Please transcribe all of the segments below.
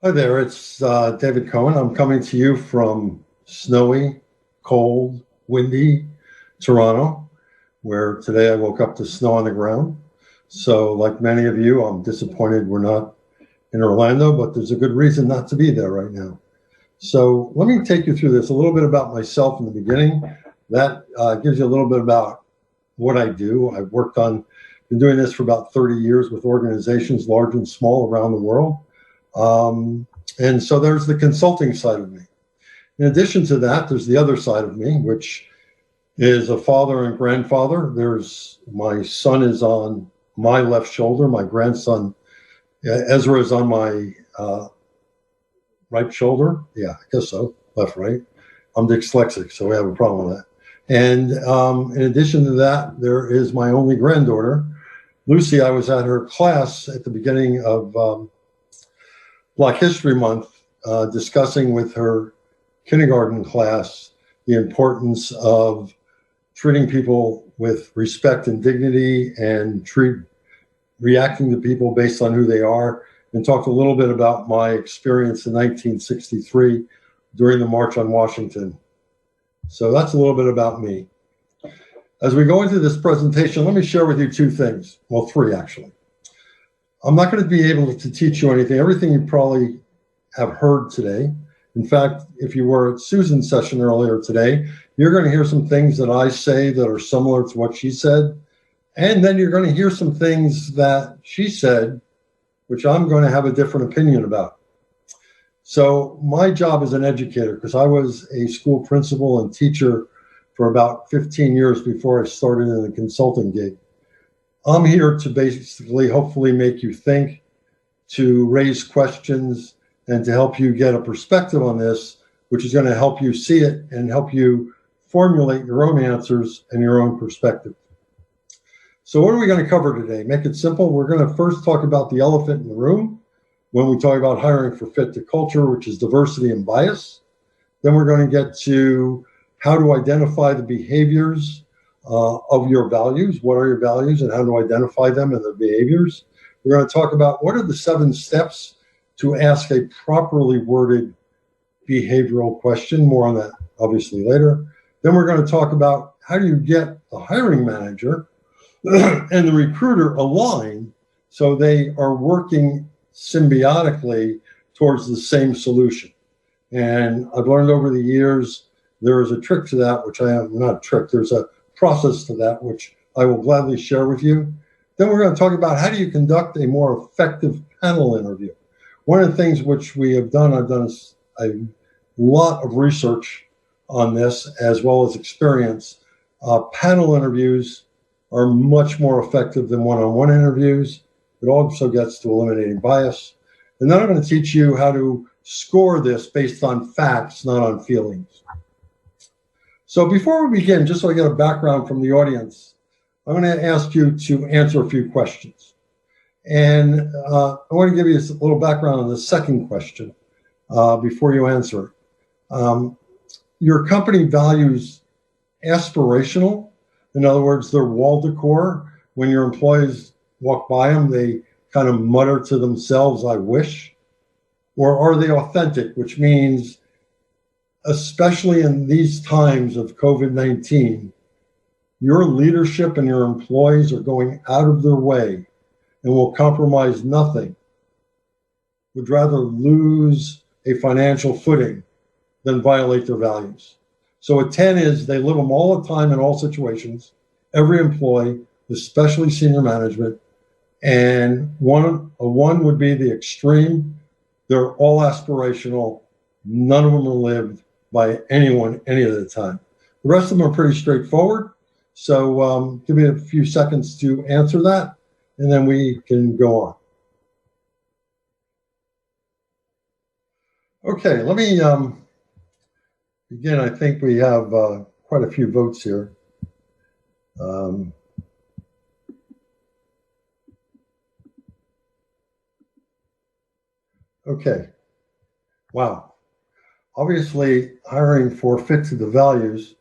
Hi there, it's David Cohen. I'm coming to you from snowy, cold, windy Toronto, where today I woke up to snow on the ground. So, like many of you, I'm disappointed we're not in Orlando, but there's a good reason not to be there right now. So, let me take you through this a little bit about myself in the beginning. That gives you a little bit about what I do. Been doing this for about 30 years with organizations large and small around the world. And so there's the consulting side of me. In addition to that, there's the other side of me, which is a father and grandfather. My son is on my left shoulder. My grandson, Ezra, is on my right shoulder. Yeah, I guess so. Left, right. I'm dyslexic, so we have a problem with that. And in addition to that, there is my only granddaughter, Lucy. I was at her class at the beginning of Black History Month, discussing with her kindergarten class the importance of treating people with respect and dignity and reacting to people based on who they are, and talked a little bit about my experience in 1963 during the March on Washington. So that's a little bit about me. As we go into this presentation, let me share with you two things. Well, three, actually. I'm not going to be able to teach you anything. Everything you probably have heard today. In fact, if you were at Susan's session earlier today, you're going to hear some things that I say that are similar to what she said. And then you're going to hear some things that she said, which I'm going to have a different opinion about. So my job as an educator, because I was a school principal and teacher for about 15 years before I started in the consulting gig. I'm here to basically hopefully make you think, to raise questions, and to help you get a perspective on this, which is going to help you see it and help you formulate your own answers and your own perspective. So what are we going to cover today? Make it simple. We're going to first talk about the elephant in the room when we talk about hiring for fit to culture, which is diversity and bias. Then we're going to get to how to identify the behaviors of your values. What are your values and how to identify them and their behaviors? We're going to talk about what are the 7 steps to ask a properly worded behavioral question. More on that obviously later. Then we're going to talk about how do you get the hiring manager and the recruiter aligned so they are working symbiotically towards the same solution. And I've learned over the years there is a trick to that, which I am not a trick. There's a process to that, which I will gladly share with you. Then we're going to talk about how do you conduct a more effective panel interview. One of the things which we have done, I've done a lot of research on this as well as experience. Panel interviews are much more effective than one-on-one interviews. It also gets to eliminating bias. And then I'm going to teach you how to score this based on facts, not on feelings. So before we begin, just so I get a background from the audience, I'm going to ask you to answer a few questions. And I want to give you a little background on the second question before you answer it. Your company values aspirational. In other words, they're wall decor. When your employees walk by them, they kind of mutter to themselves, I wish. Or are they authentic, which means especially in these times of COVID-19, your leadership and your employees are going out of their way and will compromise nothing, would rather lose a financial footing than violate their values. So a 10 is they live them all the time in all situations, every employee, especially senior management. And a 1 would be the extreme. They're all aspirational. None of them are lived by anyone any of the time. The rest of them are pretty straightforward. So give me a few seconds to answer that, and then we can go on. Okay, let me begin. I think we have quite a few votes here. Okay. Wow. Obviously, hiring for fit to the values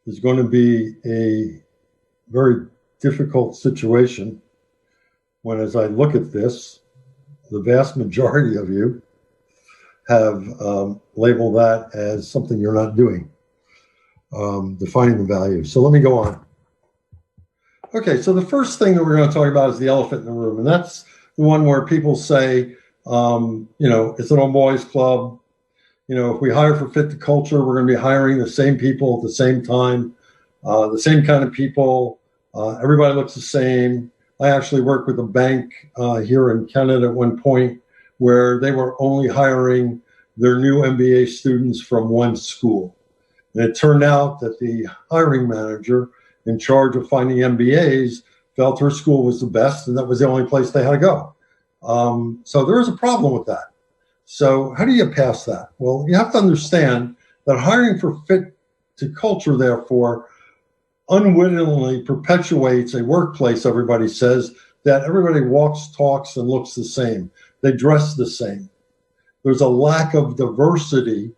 is going to be a very difficult situation when, as I look at this, the vast majority of you have labeled that as something you're not doing, defining the value. So let me go on. Okay, so the first thing that we're going to talk about is the elephant in the room, and that's the one where people say, it's an all boys club. If we hire for fit to culture, we're going to be hiring the same people at the same time, the same kind of people. Everybody looks the same. I actually worked with a bank here in Canada at one point where they were only hiring their new MBA students from one school. And it turned out that the hiring manager in charge of finding MBAs felt her school was the best, and that was the only place they had to go. So there is a problem with that. So how do you pass that? Well, you have to understand that hiring for fit to culture, therefore, unwittingly perpetuates a workplace, everybody says, that everybody walks, talks, and looks the same. They dress the same. There's a lack of diversity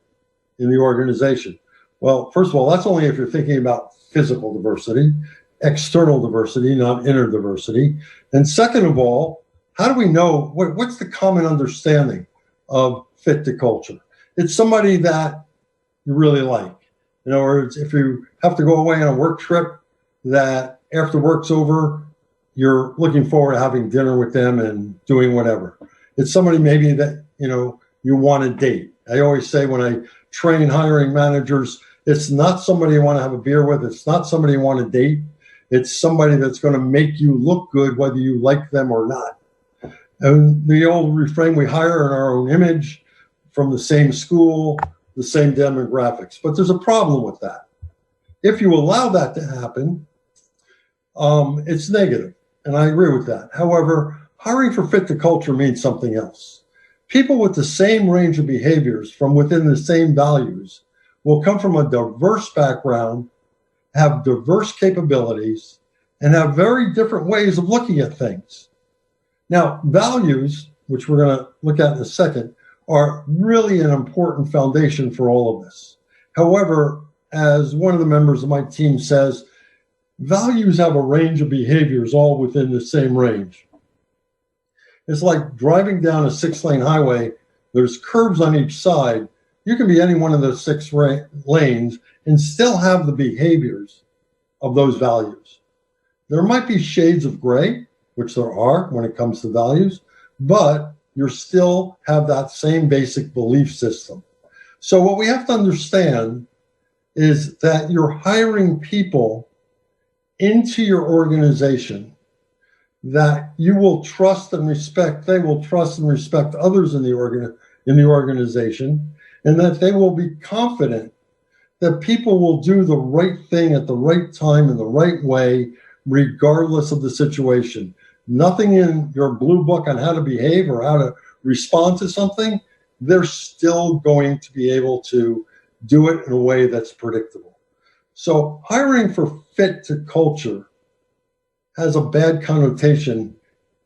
in the organization. Well, first of all, that's only if you're thinking about physical diversity, external diversity, not inner diversity. And second of all, how do we know what's the common understanding of fit to culture? It's somebody that you really like. In other words, if you have to go away on a work trip, that after work's over, you're looking forward to having dinner with them and doing whatever. It's somebody maybe that, you want to date. I always say when I train hiring managers, it's not somebody you want to have a beer with. It's not somebody you want to date. It's somebody that's going to make you look good, whether you like them or not. And the old refrain, we hire in our own image, from the same school, the same demographics. But there's a problem with that. If you allow that to happen, it's negative. And I agree with that. However, hiring for fit to culture means something else. People with the same range of behaviors from within the same values will come from a diverse background, have diverse capabilities, and have very different ways of looking at things. Now, values, which we're going to look at in a second, are really an important foundation for all of this. However, as one of the members of my team says, values have a range of behaviors all within the same range. It's like driving down a 6-lane highway. There's curbs on each side. You can be any one of those 6 lanes and still have the behaviors of those values. There might be shades of gray, which there are when it comes to values, but you still have that same basic belief system. So what we have to understand is that you're hiring people into your organization that you will trust and respect. They will trust and respect others in the organization, and that they will be confident that people will do the right thing at the right time in the right way, regardless of the situation. Nothing in your blue book on how to behave or how to respond to something, they're still going to be able to do it in a way that's predictable. So hiring for fit to culture has a bad connotation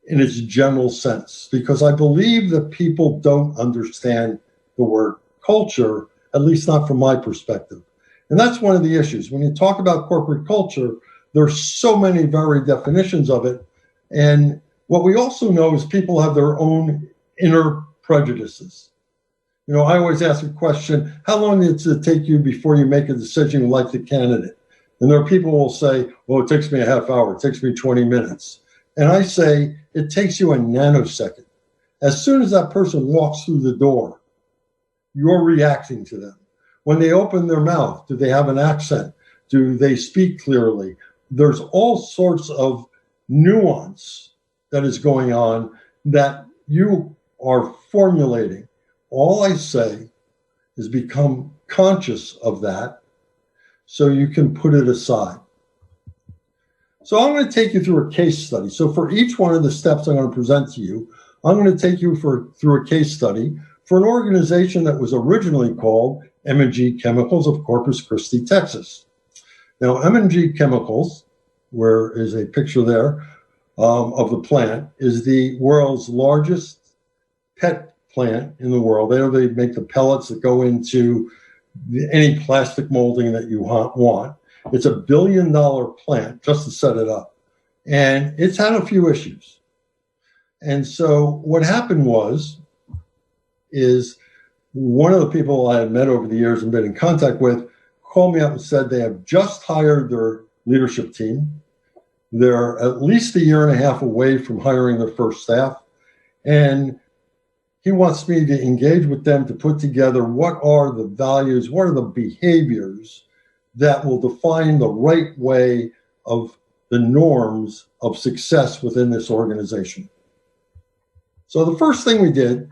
in its general sense, because I believe that people don't understand the word culture, at least not from my perspective. And that's one of the issues. When you talk about corporate culture, there's so many varied definitions of it. And what we also know is people have their own inner prejudices. I always ask a question, how long does it take you before you make a decision you like the candidate? And there are people who will say, well, it takes me a half hour, it takes me 20 minutes. And I say, it takes you a nanosecond. As soon as that person walks through the door, you're reacting to them. When they open their mouth, do they have an accent? Do they speak clearly? There's all sorts of nuance that is going on that you are formulating. All I say is become conscious of that so you can put it aside. So I'm going to take you through a case study. So for each one of the steps I'm going to present to you, I'm going to take you through a case study for an organization that was originally called M&G Chemicals of Corpus Christi, Texas. Now, M&G Chemicals, where is a picture there of the plant, is the world's largest pet plant in the world. They make the pellets that go into any plastic molding that you want. It's $1 billion plant just to set it up. And it's had a few issues. And so what happened is one of the people I had met over the years and been in contact with called me up and said they have just hired their leadership team. They're at least a year and a half away from hiring their first staff. And he wants me to engage with them to put together what are the values, what are the behaviors that will define the right way of the norms of success within this organization. So the first thing we did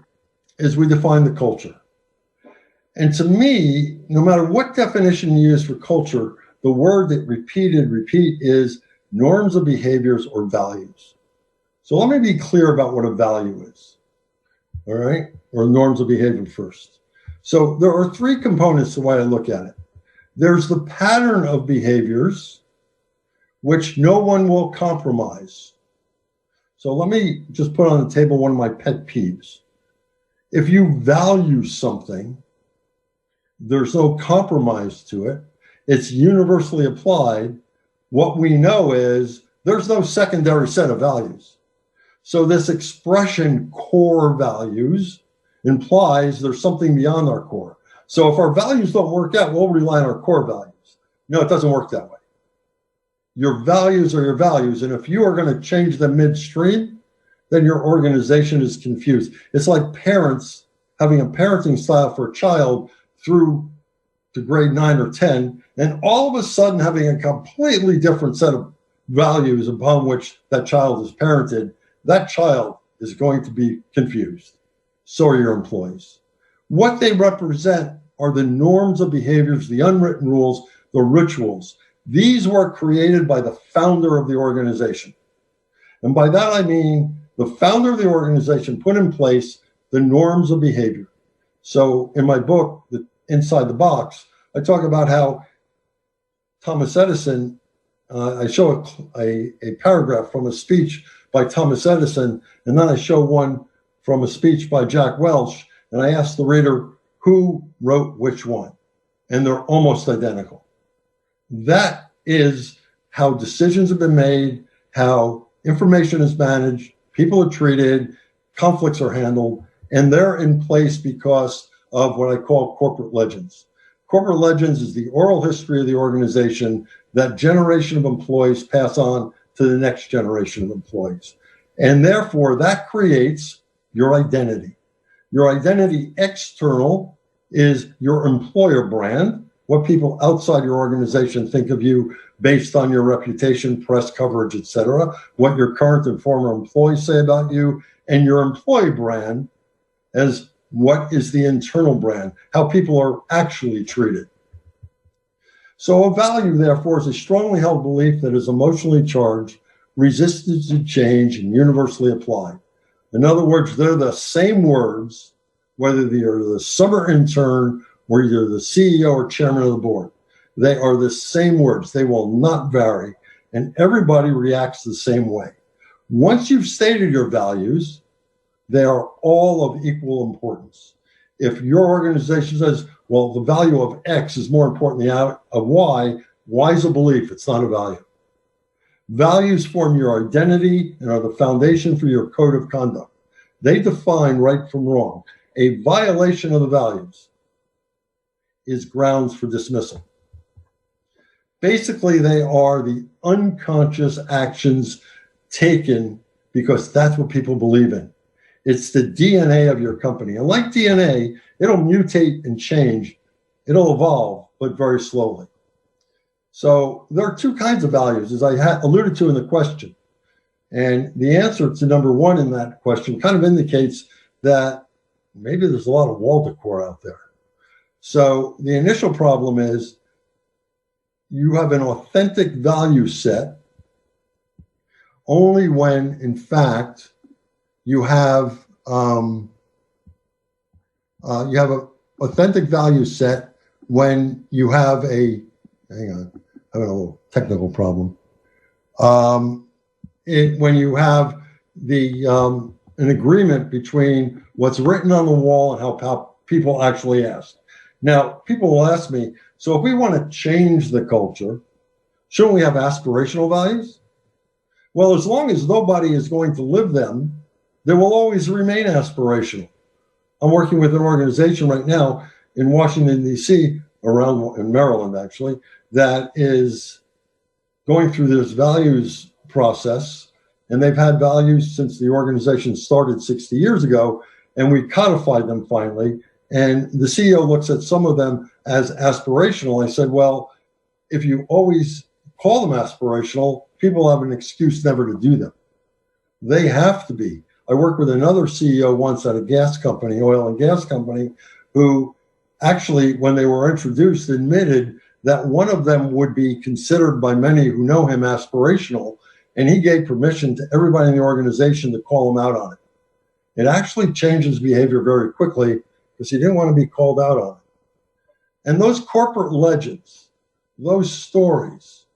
is we defined the culture. And to me, no matter what definition you use for culture, the word that repeat is norms of behaviors or values. So let me be clear about what a value is, all right? Or norms of behavior first. So there are three components to the way I look at it. There's the pattern of behaviors, which no one will compromise. So let me just put on the table one of my pet peeves. If you value something, there's no compromise to it. It's universally applied. What we know is there's no secondary set of values. So this expression core values implies there's something beyond our core. So if our values don't work out, we'll rely on our core values. No, it doesn't work that way. Your values are your values. And if you are going to change them midstream, then your organization is confused. It's like parents having a parenting style for a child through to grade 9 or 10, and all of a sudden having a completely different set of values upon which that child is parented. That child is going to be confused. So are your employees. What they represent are the norms of behaviors, the unwritten rules, the rituals. These were created by the founder of the organization. And by that I mean the founder of the organization put in place the norms of behavior. So in my book, Inside the Box, I talk about how Thomas Edison, I show a paragraph from a speech by Thomas Edison, and then I show one from a speech by Jack Welch, and I ask the reader who wrote which one, and they're almost identical. That is how decisions have been made, how information is managed, people are treated, conflicts are handled, and they're in place because of what I call corporate legends. Corporate legends is the oral history of the organization that generation of employees pass on to the next generation of employees. And therefore, that creates your identity. Your identity external is your employer brand, what people outside your organization think of you based on your reputation, press coverage, etc., what your current and former employees say about you, and your employee brand as what is the internal brand, how people are actually treated. So a value, therefore, is a strongly held belief that is emotionally charged, resistant to change, and universally applied. In other words, they're the same words, whether you're the summer intern or you're the CEO or chairman of the board. They are the same words. They will not vary, and everybody reacts the same way. Once you've stated your values, they are all of equal importance. If your organization says, well, the value of X is more important than that of Y, Y is a belief, it's not a value. Values form your identity and are the foundation for your code of conduct. They define right from wrong. A violation of the values is grounds for dismissal. Basically, they are the unconscious actions taken because that's what people believe in. It's the DNA of your company. And like DNA, it'll mutate and change. It'll evolve, but very slowly. So there are two kinds of values, as I alluded to in the question. And the answer to number one in that question kind of indicates that maybe there's a lot of wall decor out there. So the initial problem is you have an authentic value set only when, in fact, you have an authentic value set when you have a, hang on, having a little technical problem. When you have the an agreement between what's written on the wall and how people actually ask. Now, people will ask me, so if we want to change the culture, shouldn't we have aspirational values? Well, as long as nobody is going to live them, they will always remain aspirational. I'm working with an organization right now in Washington, D.C., around in Maryland, actually, that is going through this values process. And they've had values since the organization started 60 years ago, and we codified them finally. And the CEO looks at some of them as aspirational. I said, well, if you always call them aspirational, people have an excuse never to do them. They have to be. I worked with another CEO once at a gas company, oil and gas company, who actually, when they were introduced, admitted that one of them would be considered by many who know him aspirational, and he gave permission to everybody in the organization to call him out on it. It actually changes behavior very quickly because he didn't want to be called out on it. And those corporate legends, those stories.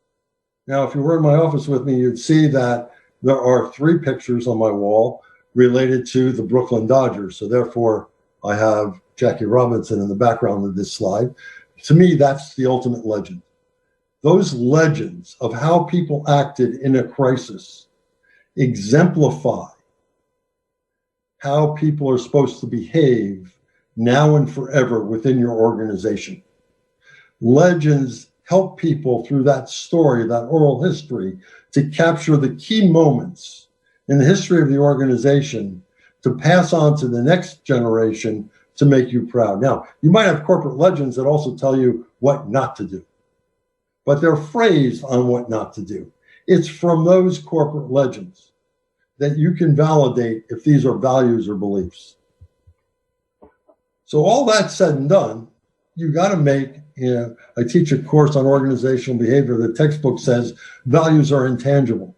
Now, if you were in my office with me, you'd see that there are 3 pictures on my wall related to the Brooklyn Dodgers. So therefore, I have Jackie Robinson in the background of this slide. To me, that's the ultimate legend. Those legends of how people acted in a crisis exemplify how people are supposed to behave now and forever within your organization. Legends help people through that story, that oral history, to capture the key moments in the history of the organization to pass on to the next generation to make you proud. Now, you might have corporate legends that also tell you what not to do, but they're phrased on what not to do. It's from those corporate legends that you can validate if these are values or beliefs. So all that said and done, you got to make, I teach a course on organizational behavior. The textbook says values are intangible.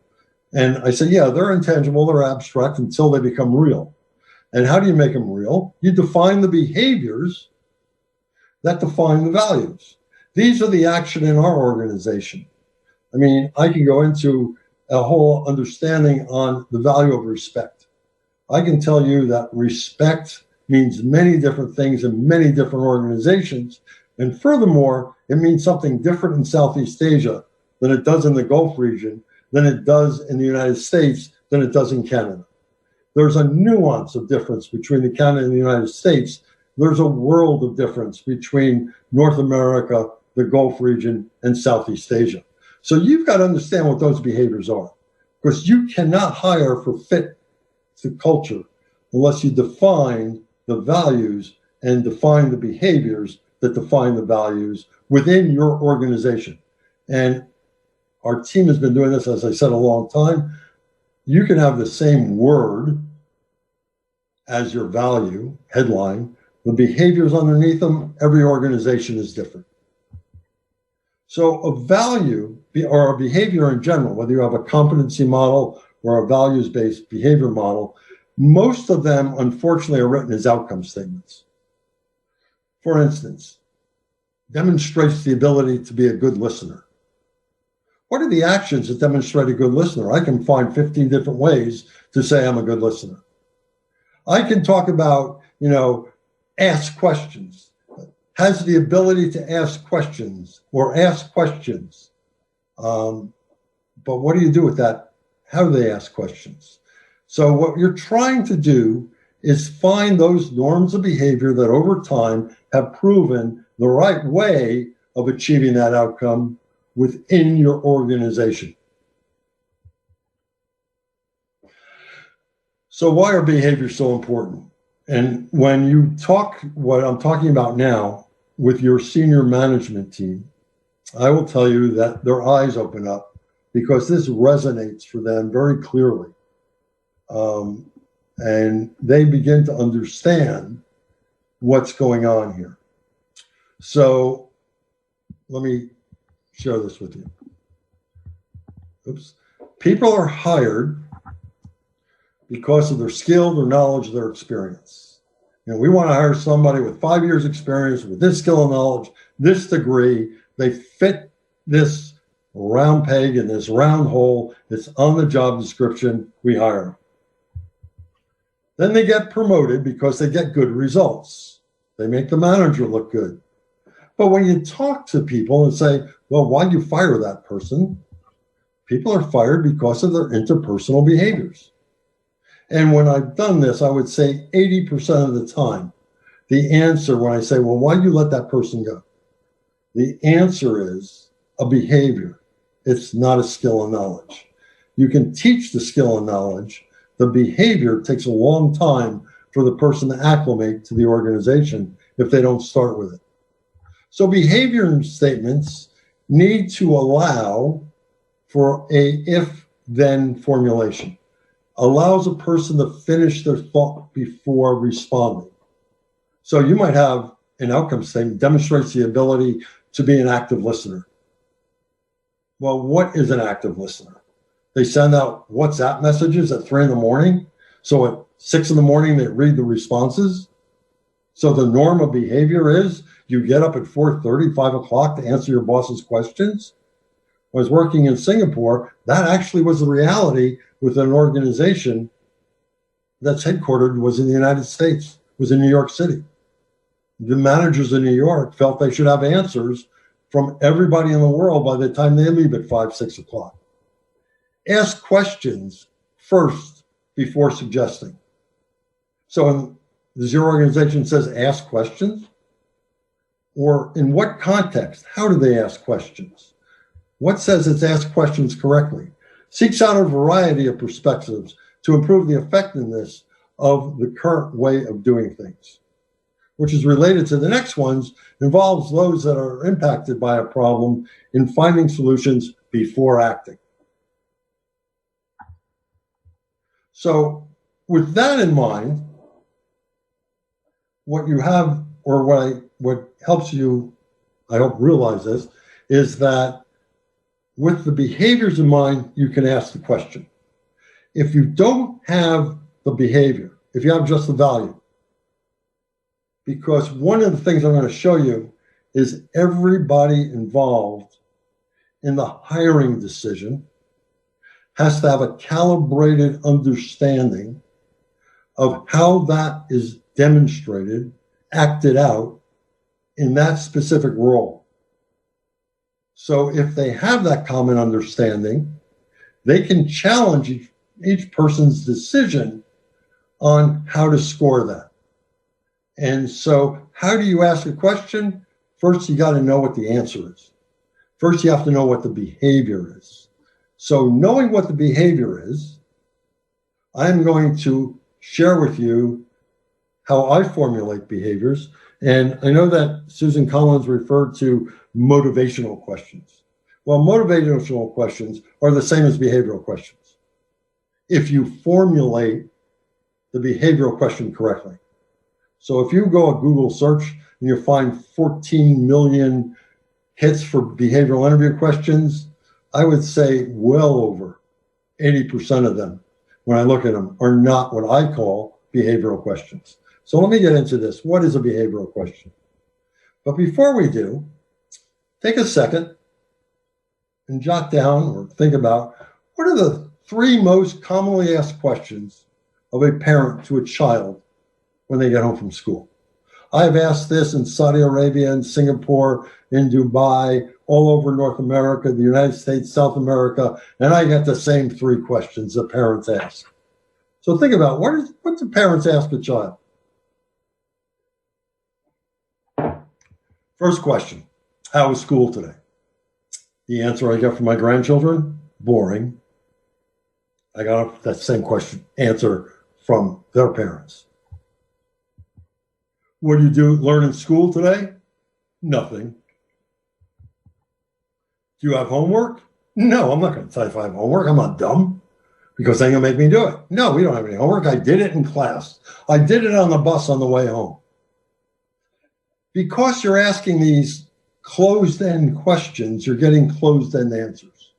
And I say, yeah, they're intangible, they're abstract until they become real. And how do you make them real? You define the behaviors that define the values. These are the action in our organization. I mean, I can go into a whole understanding on the value of respect. I can tell you that respect means many different things in many different organizations. And furthermore, it means something different in Southeast Asia than it does in the Gulf region, than it does in the United States, than it does in Canada. There's a nuance of difference between the Canada and the United States. There's a world of difference between North America, the Gulf region, and Southeast Asia. So you've got to understand what those behaviors are, because you cannot hire for fit to culture unless you define the values and define the behaviors that define the values within your organization. And our team has been doing this, as I said, a long time. You can have the same word as your value headline. The behaviors underneath them, every organization is different. So a value or a behavior in general, whether you have a competency model or a values-based behavior model, most of them, unfortunately, are written as outcome statements. For instance, demonstrates the ability to be a good listener. What are the actions that demonstrate a good listener? I can find 15 different ways to say I'm a good listener. I can talk about, ask questions. Has the ability to ask questions or ask questions. But what do you do with that? How do they ask questions? So what you're trying to do is find those norms of behavior that over time have proven the right way of achieving that outcome within your organization. So why are behaviors so important? And when you talk what I'm talking about now with your senior management team, I will tell you that their eyes open up because this resonates for them very clearly. And they begin to understand what's going on here. So let me share this with you. Oops. People are hired because of their skill, their knowledge, their experience. We want to hire somebody with 5 years experience, with this skill and knowledge, this degree. They fit this round peg in this round hole. It's on the job description. We hire them. Then they get promoted because they get good results. They make the manager look good. But when you talk to people and say, well, why'd you fire that person? People are fired because of their interpersonal behaviors. And when I've done this, I would say 80% of the time, The answer, when I say, well, why did you let that person go? The answer is a behavior. It's not a skill and knowledge. You can teach the skill and knowledge. The behavior takes a long time for the person to acclimate to the organization if they don't start with it. So behavior statements need to allow for a if-then formulation. Allows a person to finish their thought before responding. So you might have an outcome statement demonstrates the ability to be an active listener. Well, what is an active listener? They send out WhatsApp messages at 3 a.m. So at 6 a.m, they read the responses. So the norm of behavior is you get up at 4:30, 5 o'clock to answer your boss's questions. When I was working in Singapore, that actually was the reality with an organization that's headquartered was in the United States, was in New York City. The managers in New York felt they should have answers from everybody in the world by the time they leave at 5, 6 o'clock. Ask questions first before suggesting. So when your organization says ask questions, or in what context? How do they ask questions? What says it's ask questions correctly? Seeks out a variety of perspectives to improve the effectiveness of the current way of doing things, which is related to the next ones, involves those that are impacted by a problem in finding solutions before acting. So with that in mind, what you have, or what helps you, I hope, realize this, is that with the behaviors in mind, you can ask the question. If you don't have the behavior, if you have just the value, because one of the things I'm going to show you is everybody involved in the hiring decision has to have a calibrated understanding of how that is demonstrated, acted out in that specific role. So if they have that common understanding, they can challenge each person's decision on how to score that. And so how do you ask a question? First, you got to know what the answer is. First, you have to know what the behavior is. So knowing what the behavior is, I'm going to share with you how I formulate behaviors. And I know that Susan Collins referred to motivational questions. Well, motivational questions are the same as behavioral questions if you formulate the behavioral question correctly. So if you go a Google search and you find 14 million hits for behavioral interview questions, I would say well over 80% of them, when I look at them, are not what I call behavioral questions. So let me get into this. What is a behavioral question? But before we do, take a second and jot down or think about what are the 3 most commonly asked questions of a parent to a child when they get home from school. I've asked this in Saudi Arabia, in Singapore, in Dubai, all over North America, the United States, South America, and I get the same 3 questions that parents ask. So think about what do parents ask a child? First question, how was school today? The answer I get from my grandchildren, boring. I got that same answer from their parents. What do you learn in school today? Nothing. Do you have homework? No, I'm not going to tell you if I have homework. I'm not dumb because they're going to make me do it. No, we don't have any homework. I did it in class. I did it on the bus on the way home. Because you're asking these closed-end questions, you're getting closed-end answers.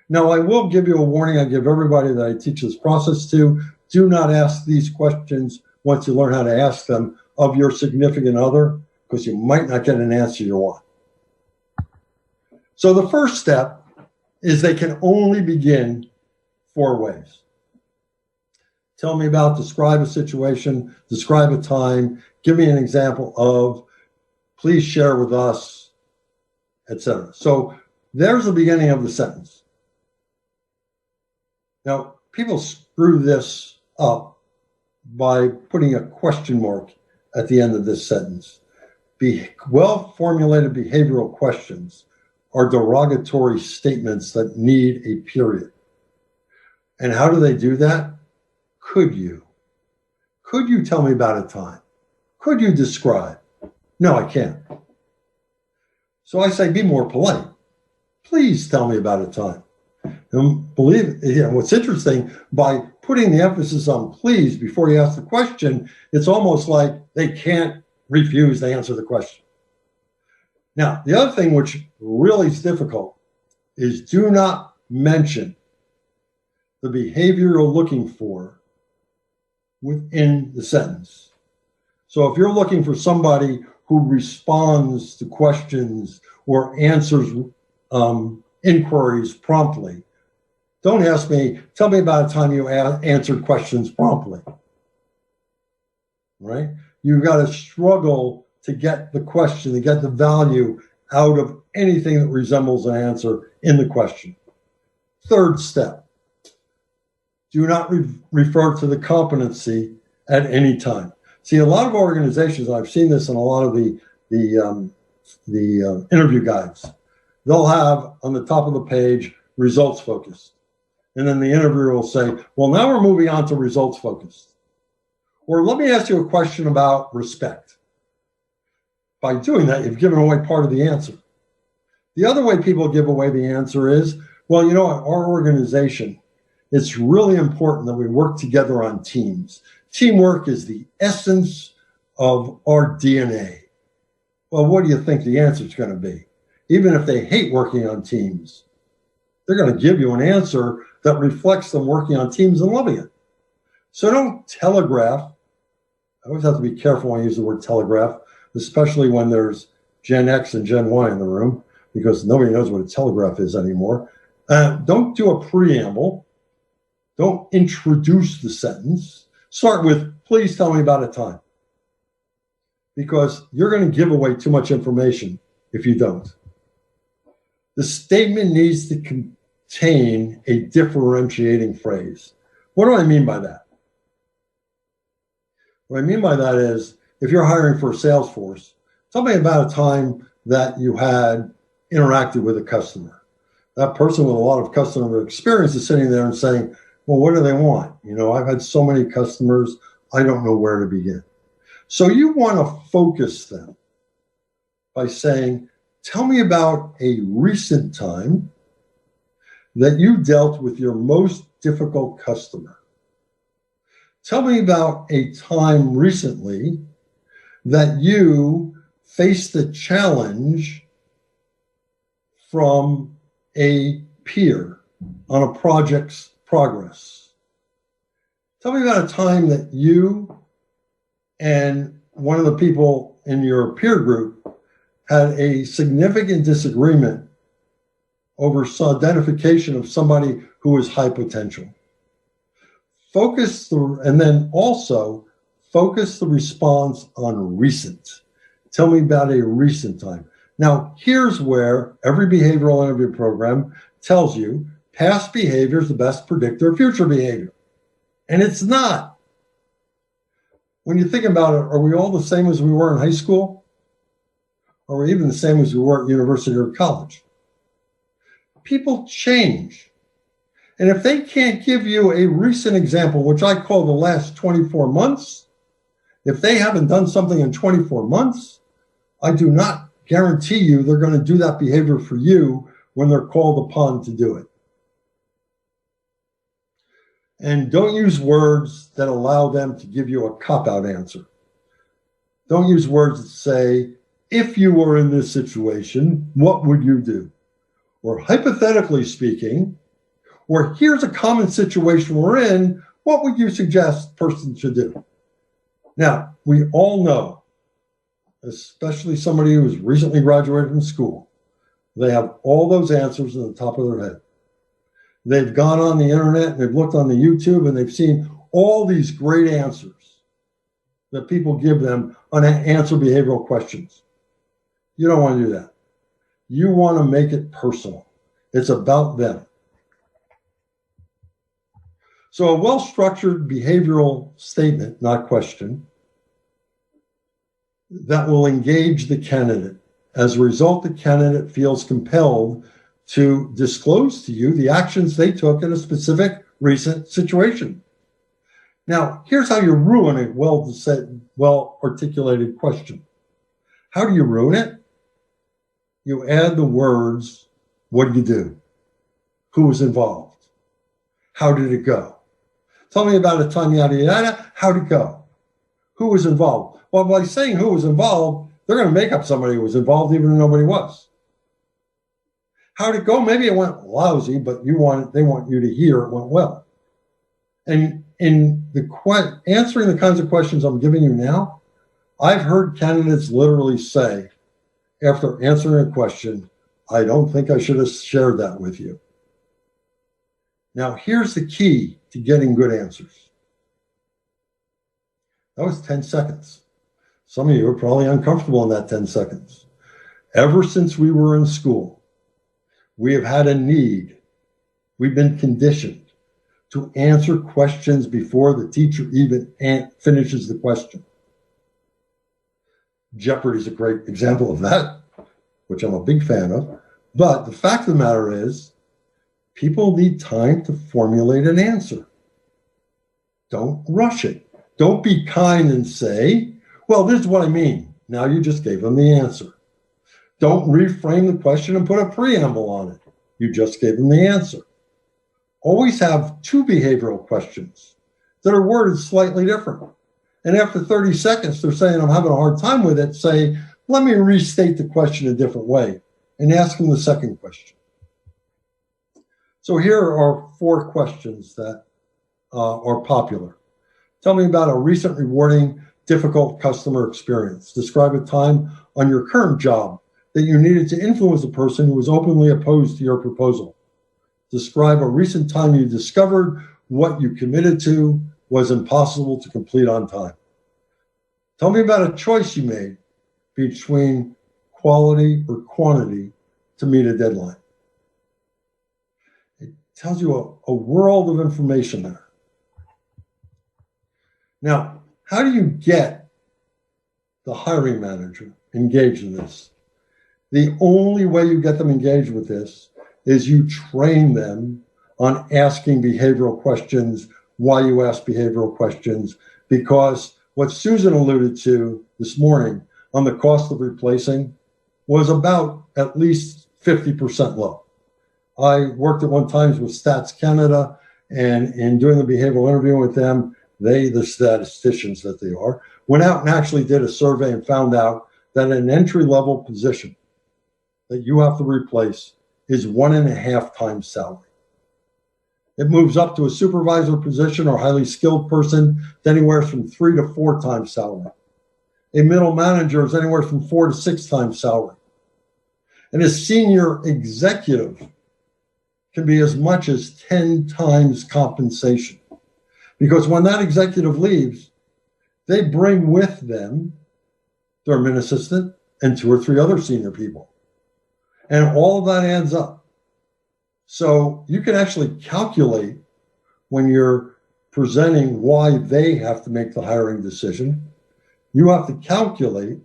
Now, I will give you a warning. I give everybody that I teach this process to, do not ask these questions once you learn how to ask them of your significant other, because you might not get an answer you want. So the first step is they can only begin 4 ways. Tell me about, describe a situation, describe a time, give me an example of, please share with us, etc. So there's the beginning of the sentence. Now, people screw this up by putting a question mark at the end of this sentence. Well-formulated behavioral questions are derogatory statements that need a period. And how do they do that? Could you? Could you tell me about a time? Could you describe? No, I can't. So I say, be more polite. Please tell me about a time. And what's interesting, by putting the emphasis on please before you ask the question, it's almost like they can't refuse to answer the question. Now, the other thing which really is difficult is do not mention the behavior you're looking for within the sentence. So if you're looking for somebody who responds to questions or answers inquiries promptly, don't ask me, tell me about a time you answered questions promptly, right? You've got to struggle to get the question, to get the value out of anything that resembles an answer in the question. Third step, do not refer to the competency at any time. See, a lot of organizations, I've seen this in a lot of the interview guides, they'll have on the top of the page, results focused. And then the interviewer will say, well, now we're moving on to results focused. Or let me ask you a question about respect. By doing that, you've given away part of the answer. The other way people give away the answer is, well, you know, at our organization, it's really important that we work together on teams. Teamwork is the essence of our DNA. Well, what do you think the answer is going to be? Even if they hate working on teams, they're going to give you an answer that reflects them working on teams and loving it. So don't telegraph. I always have to be careful when I use the word telegraph, especially when there's Gen X and Gen Y in the room, because nobody knows what a telegraph is anymore. Don't do a preamble. Don't introduce the sentence. Start with, please tell me about a time. Because you're going to give away too much information if you don't. The statement needs to contain a differentiating phrase. What do I mean by that? What I mean by that is, if you're hiring for a sales force, tell me about a time that you had interacted with a customer. That person with a lot of customer experience is sitting there and saying, well, what do they want? You know, I've had so many customers, I don't know where to begin. So you want to focus them by saying, tell me about a recent time that you dealt with your most difficult customer. Tell me about a time recently that you faced a challenge from a peer on a project's progress. Tell me about a time that you and one of the people in your peer group had a significant disagreement over some identification of somebody who was high potential. And then also focus the response on recent. Tell me about a recent time. Now, here's where every behavioral interview program tells you past behavior is the best predictor of future behavior. And it's not. When you think about it, are we all the same as we were in high school? Or are we even the same as we were at university or college? People change. And if they can't give you a recent example, which I call the last 24 months, if they haven't done something in 24 months, I do not guarantee you they're going to do that behavior for you when they're called upon to do it. And don't use words that allow them to give you a cop-out answer. Don't use words that say, if you were in this situation, what would you do? Or hypothetically speaking, or here's a common situation we're in, what would you suggest the person should do? Now, we all know, especially somebody who's recently graduated from school, they have all those answers in the top of their head. They've gone on the internet and they've looked on the YouTube and they've seen all these great answers that people give them on answer behavioral questions. You don't want to do that. You want to make it personal. It's about them. So a well-structured behavioral statement, not question, that will engage the candidate. As a result, the candidate feels compelled to disclose to you the actions they took in a specific recent situation. Now, here's how you ruin a well-articulated question. How do you ruin it? You add the words, what did you do? Who was involved? How did it go? Tell me about a time, yada, yada. How'd it go? Who was involved? Well, by saying who was involved, they're going to make up somebody who was involved even though nobody was. How'd it go? Maybe it went lousy, but they want you to hear it went well. And in answering the kinds of questions I'm giving you now, I've heard candidates literally say, after answering a question, I don't think I should have shared that with you. Now, here's the key to getting good answers. That was 10 seconds. Some of you are probably uncomfortable in that 10 seconds. Ever since we were in school, we have had a need. We've been conditioned to answer questions before the teacher even finishes the question. Jeopardy is a great example of that, which I'm a big fan of. But the fact of the matter is, people need time to formulate an answer. Don't rush it. Don't be kind and say, well, this is what I mean. Now you just gave them the answer. Don't reframe the question and put a preamble on it. You just gave them the answer. Always have two behavioral questions that are worded slightly different. And after 30 seconds, they're saying, I'm having a hard time with it. Say, let me restate the question a different way and ask them the second question. So here are 4 questions that are popular. Tell me about a recent rewarding, difficult customer experience. Describe a time on your current job that you needed to influence a person who was openly opposed to your proposal. Describe a recent time you discovered what you committed to was impossible to complete on time. Tell me about a choice you made between quality or quantity to meet a deadline. It tells you a world of information there. Now, how do you get the hiring manager engaged in this? The only way you get them engaged with this is you train them on asking behavioral questions, why you ask behavioral questions, because what Susan alluded to this morning on the cost of replacing was about at least 50% low. I worked at one time with Stats Canada, and in doing the behavioral interview with them, the statisticians that they are, went out and actually did a survey and found out that an entry-level position that you have to replace is 1.5 times salary. It moves up to a supervisor position or highly skilled person to anywhere from 3 to 4 times salary. A middle manager is anywhere from 4 to 6 times salary. And a senior executive can be as much as 10 times compensation. Because when that executive leaves, they bring with them their admin assistant and 2 or 3 other senior people. And all of that adds up. So you can actually calculate when you're presenting why they have to make the hiring decision. You have to calculate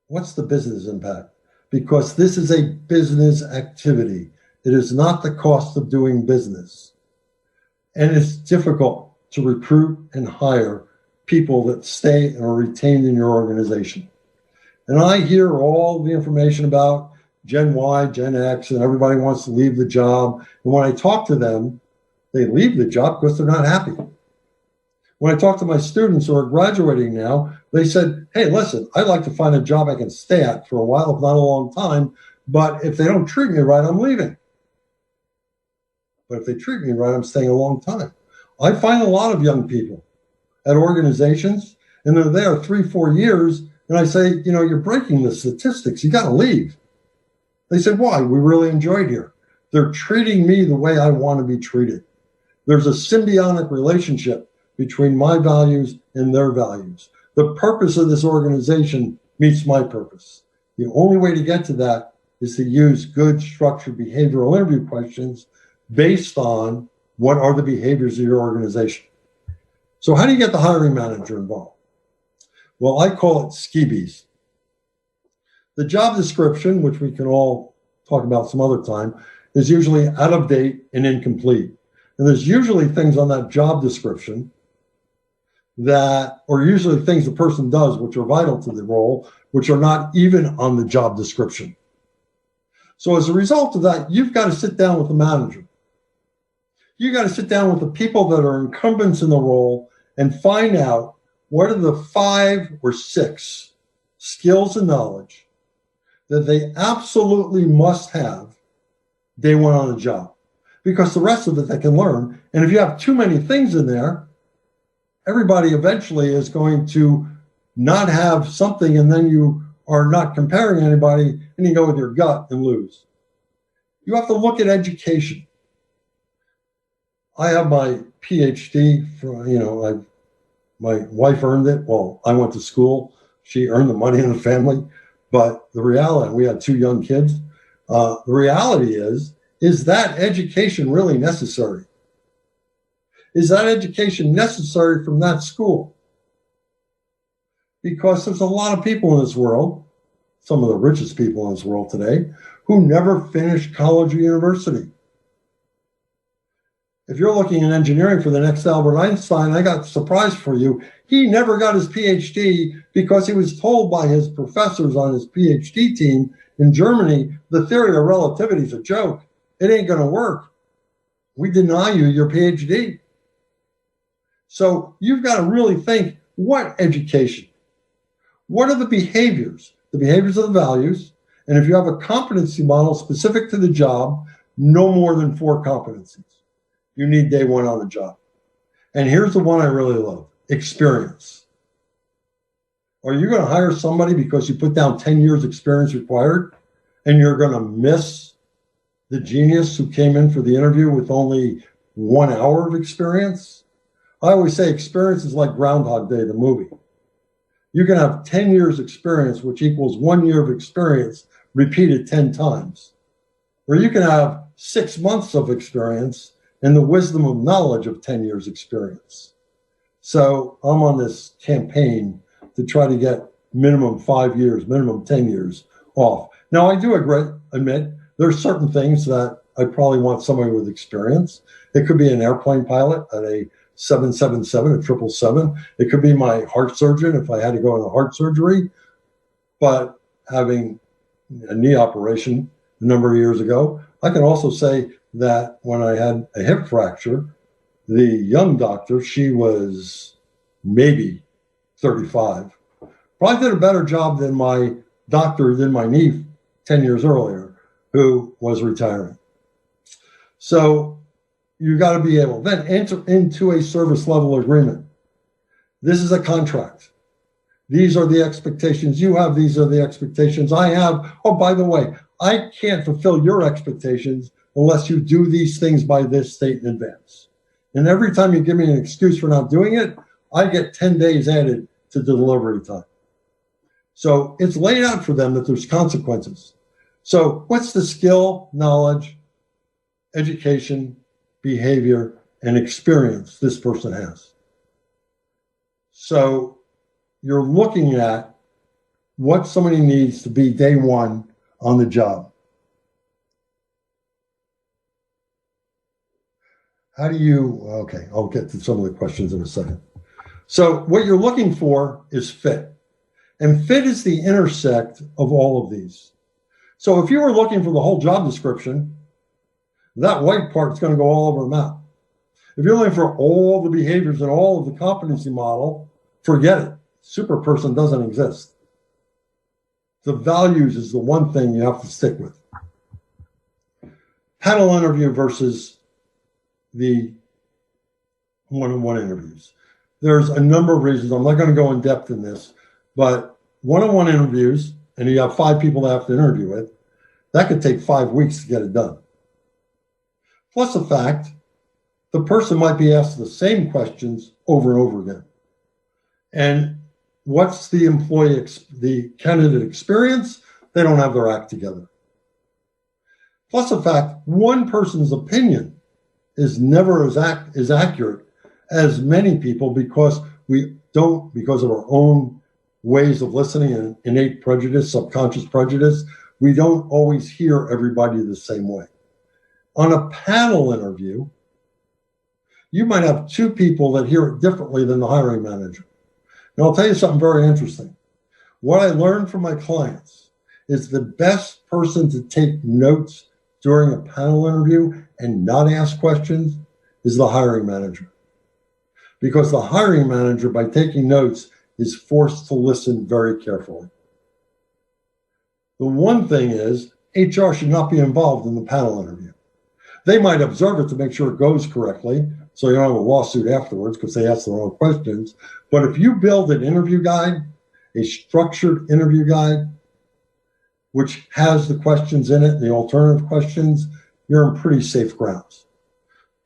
what's the business impact, because this is a business activity. It is not the cost of doing business. And it's difficult to recruit and hire people that stay and are retained in your organization. And I hear all the information about Gen Y, Gen X, and everybody wants to leave the job. And when I talk to them, they leave the job because they're not happy. When I talk to my students who are graduating now, they said, hey, listen, I'd like to find a job I can stay at for a while, if not a long time, but if they don't treat me right, I'm leaving. But if they treat me right, I'm staying a long time. I find a lot of young people at organizations, and they're there 3-4 years, and I say, you know, you're breaking the statistics. You got to leave. They said, why? We really enjoyed here. They're treating me the way I want to be treated. There's a symbiotic relationship between my values and their values. The purpose of this organization meets my purpose. The only way to get to that is to use good structured behavioral interview questions based on what are the behaviors of your organization. So how do you get the hiring manager involved? Well, I call it skeebies. The job description, which we can all talk about some other time, is usually out of date and incomplete. And there's usually things on that job description that, or usually things the person does which are vital to the role, which are not even on the job description. So as a result of that, you've got to sit down with the manager. You got to sit down with the people that are incumbents in the role and find out what are the 5 or 6 skills and knowledge that they absolutely must have day one on the job, because the rest of it they can learn. And if you have too many things in there, everybody eventually is going to not have something, and then you are not comparing anybody, and you go with your gut and lose. You have to look at education. I have my PhD from, my wife earned it. Well, I went to school. She earned the money in the family. But the reality, we had 2 young kids. The reality is that education really necessary? Is that education necessary from that school? Because there's a lot of people in this world, some of the richest people in this world today, who never finished college or university. If you're looking at engineering for the next Albert Einstein, I got a surprise for you. He never got his PhD because he was told by his professors on his PhD team in Germany, the theory of relativity is a joke. It ain't going to work. We deny you your PhD. So you've got to really think, what education? What are the behaviors? The behaviors of the values. And if you have a competency model specific to the job, no more than 4 competencies. You need day one on the job. And here's the one I really love, experience. Are you going to hire somebody because you put down 10 years experience required, and you're going to miss the genius who came in for the interview with only 1 hour of experience? I always say experience is like Groundhog Day, the movie. You can have 10 years experience, which equals 1 year of experience repeated 10 times. Or you can have 6 months of experience and the wisdom of knowledge of 10 years experience. So I'm on this campaign to try to get minimum 5 years, minimum 10 years off. Now, I do admit there are certain things that I probably want somebody with experience. It could be an airplane pilot at a 777, a 777. It could be my heart surgeon if I had to go into heart surgery. But having a knee operation a number of years ago, I can also say that when I had a hip fracture, the young doctor, she was maybe 35, probably did a better job than my doctor did my knee 10 years earlier, who was retiring. So you got to be able then enter into a service level agreement. This is a contract. These are the expectations you have. These are the expectations I have. Oh, by the way, I can't fulfill your expectations unless you do these things by this date in advance. And every time you give me an excuse for not doing it, I get 10 days added to the delivery time. So it's laid out for them that there's consequences. So what's the skill, knowledge, education, behavior, and experience this person has? So you're looking at what somebody needs to be day one on the job. How do you, okay, I'll get to some of the questions in a second. So what you're looking for is fit. And fit is the intersect of all of these. So if you were looking for the whole job description, that white part is going to go all over the map. If you're looking for all the behaviors and all of the competency model, forget it. Super person doesn't exist. The values is the one thing you have to stick with. Panel interview versus the one-on-one interviews. There's a number of reasons. I'm not going to go in depth in this, but one-on-one interviews, and you have 5 people to have to interview with, that could take 5 weeks to get it done. Plus the fact the person might be asked the same questions over and over again. And what's the the candidate experience? They don't have their act together. Plus the fact one person's opinion is never as accurate as many people because of our own ways of listening and innate prejudice, subconscious prejudice, we don't always hear everybody the same way. On a panel interview, you might have two people that hear it differently than the hiring manager. And I'll tell you something very interesting. What I learned from my clients is the best person to take notes during a panel interview and not ask questions is the hiring manager. Because the hiring manager, by taking notes, is forced to listen very carefully. The one thing is, HR should not be involved in the panel interview. They might observe it to make sure it goes correctly, so you don't have a lawsuit afterwards because they asked the wrong questions. But if you build an interview guide, a structured interview guide, which has the questions in it, the alternative questions, you're in pretty safe grounds.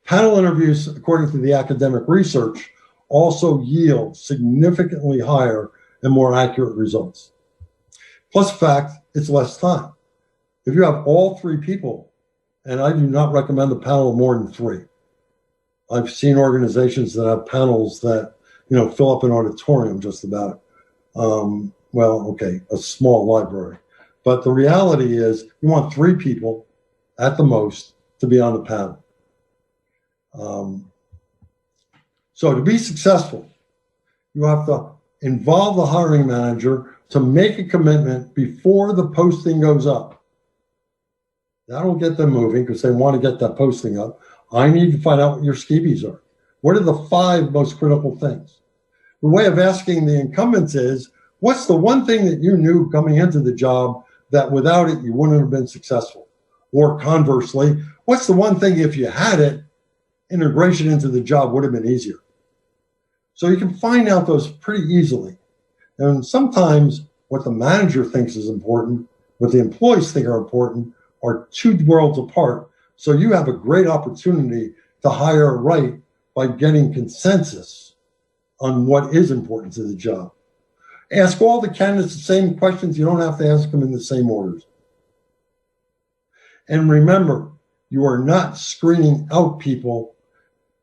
Panel interviews, according to the academic research, also yield significantly higher and more accurate results. Plus the fact, it's less time. If you have all three people, and I do not recommend a panel of more than three. I've seen organizations that have panels that, fill up an auditorium just about. A small library. But the reality is you want three people at the most to be on the panel. So to be successful, you have to involve the hiring manager to make a commitment before the posting goes up. That'll get them moving because they want to get that posting up. I need to find out what your skeebies are. What are the 5 most critical things? The way of asking the incumbents is, what's the one thing that you knew coming into the job that without it you wouldn't have been successful? Or conversely, what's the one thing if you had it, integration into the job would have been easier? So you can find out those pretty easily. And sometimes what the manager thinks is important, what the employees think are important, are two worlds apart. So you have a great opportunity to hire right by getting consensus on what is important to the job. Ask all the candidates the same questions. You don't have to ask them in the same orders. And remember, you are not screening out people.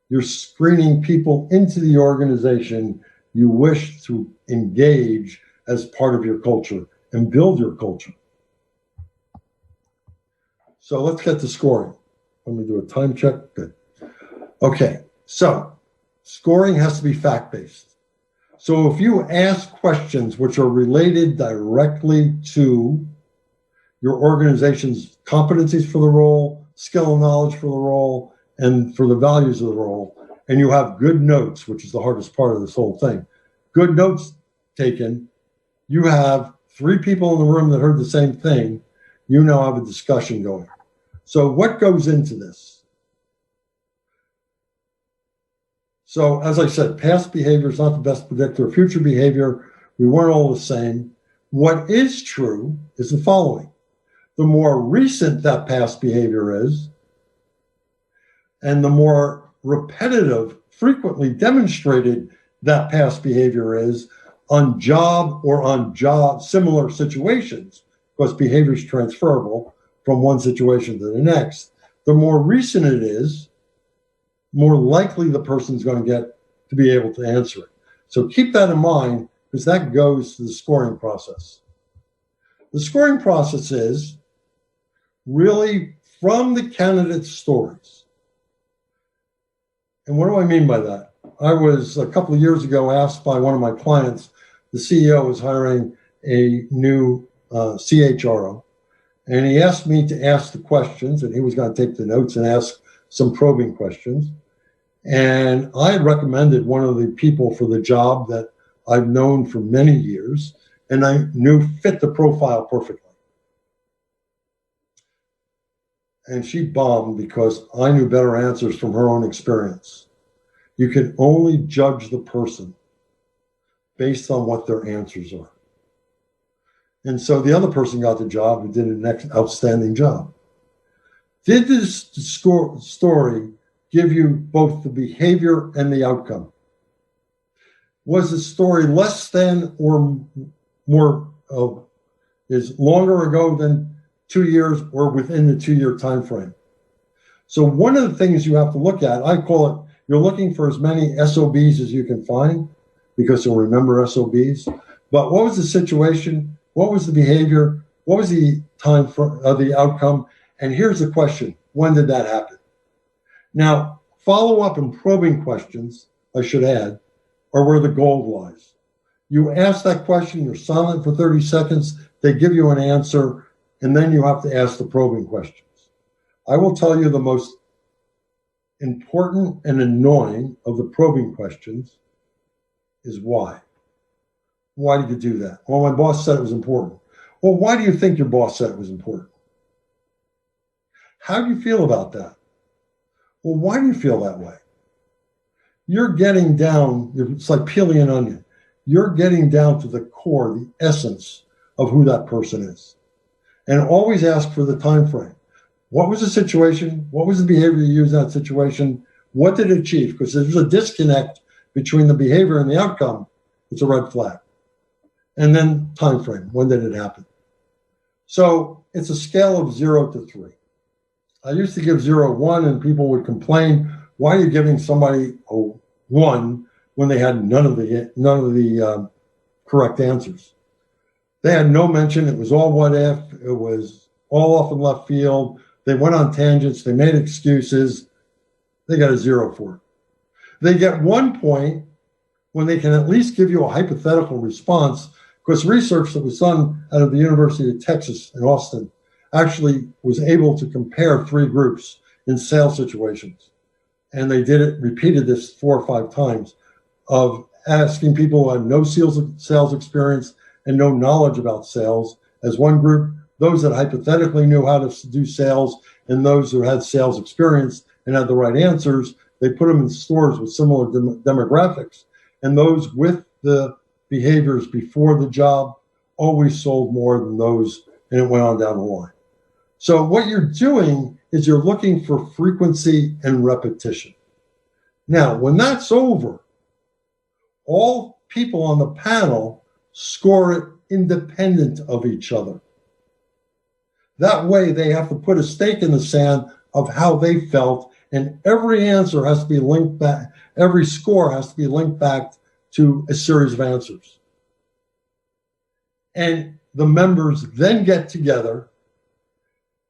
You're screening people into the organization you wish to engage as part of your culture and build your culture. So let's get to scoring. Let me do a time check. Good. Okay, so scoring has to be fact-based. So if you ask questions which are related directly to your organization's competencies for the role, skill and knowledge for the role, and for the values of the role, and you have good notes, which is the hardest part of this whole thing, good notes taken, you have 3 people in the room that heard the same thing, you now have a discussion going. So what goes into this? So as I said, past behavior is not the best predictor of future behavior. We weren't all the same. What is true is the following. The more recent that past behavior is, and the more repetitive, frequently demonstrated that past behavior is on job or on job similar situations, because behavior is transferable from one situation to the next, the more recent it is, more likely the person's going to get to be able to answer it. So keep that in mind, because that goes to the scoring process. The scoring process is really from the candidate's stories. And what do I mean by that? I was, a couple of years ago, asked by one of my clients, the CEO was hiring a new CHRO, and he asked me to ask the questions, and he was going to take the notes and ask some probing questions. And I had recommended one of the people for the job that I've known for many years, and I knew fit the profile perfectly. And she bombed because I knew better answers from her own experience. You can only judge the person based on what their answers are. And so the other person got the job and did an outstanding job. Did this story give you both the behavior and the outcome? Was the story less than or more is longer ago than 2 years or within the 2-year time frame? So one of the things you have to look at, I call it, you're looking for as many SOBs as you can find, because you'll remember SOBs. But what was the situation? What was the behavior? What was the time for the outcome? And here's the question: when did that happen? Now, follow-up and probing questions, I should add, are where the gold lies. You ask that question, you're silent for 30 seconds, they give you an answer, and then you have to ask the probing questions. I will tell you the most important and annoying of the probing questions is why. Why did you do that? Well, my boss said it was important. Well, why do you think your boss said it was important? How do you feel about that? Well, why do you feel that way? You're getting down, it's like peeling an onion. You're getting down to the core, the essence of who that person is. And always ask for the time frame. What was the situation? What was the behavior you used in that situation? What did it achieve? Because if there's a disconnect between the behavior and the outcome, it's a red flag. And then time frame. When did it happen? So it's a scale of 0 to 3. I used to give 0, 1, and people would complain, why are you giving somebody a 1 when they had none of the correct answers? They had no mention. It was all what if. It was all off in left field. They went on tangents. They made excuses. They got a 0 for it. They get 1 point when they can at least give you a hypothetical response, because research that was done out of the University of Texas in Austin actually was able to compare 3 groups in sales situations. And they repeated this 4 or 5 times, of asking people who had no sales experience and no knowledge about sales as one group, those that hypothetically knew how to do sales, and those who had sales experience and had the right answers. They put them in stores with similar demographics, and those with the behaviors before the job always sold more than those, and it went on down the line. So what you're doing is you're looking for frequency and repetition. Now, when that's over, all people on the panel score it independent of each other. That way, they have to put a stake in the sand of how they felt, and every answer has to be linked back, every score has to be linked back to a series of answers. And the members then get together,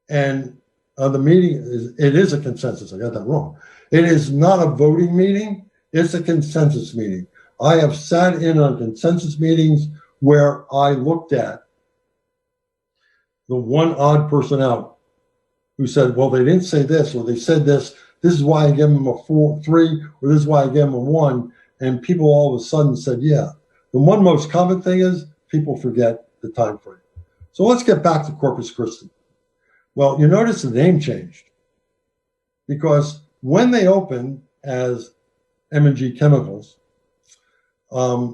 and the meeting is a consensus. I got that wrong. It is not a voting meeting. It's a consensus meeting. I have sat in on consensus meetings where I looked at the one odd person out who said, well, they didn't say this, or they said this. This is why I gave them a 3, or this is why I gave them a 1. And people all of a sudden said, yeah. The one most common thing is people forget the time frame. So let's get back to Corpus Christi. Well, you notice the name changed, because when they opened as M&G Chemicals,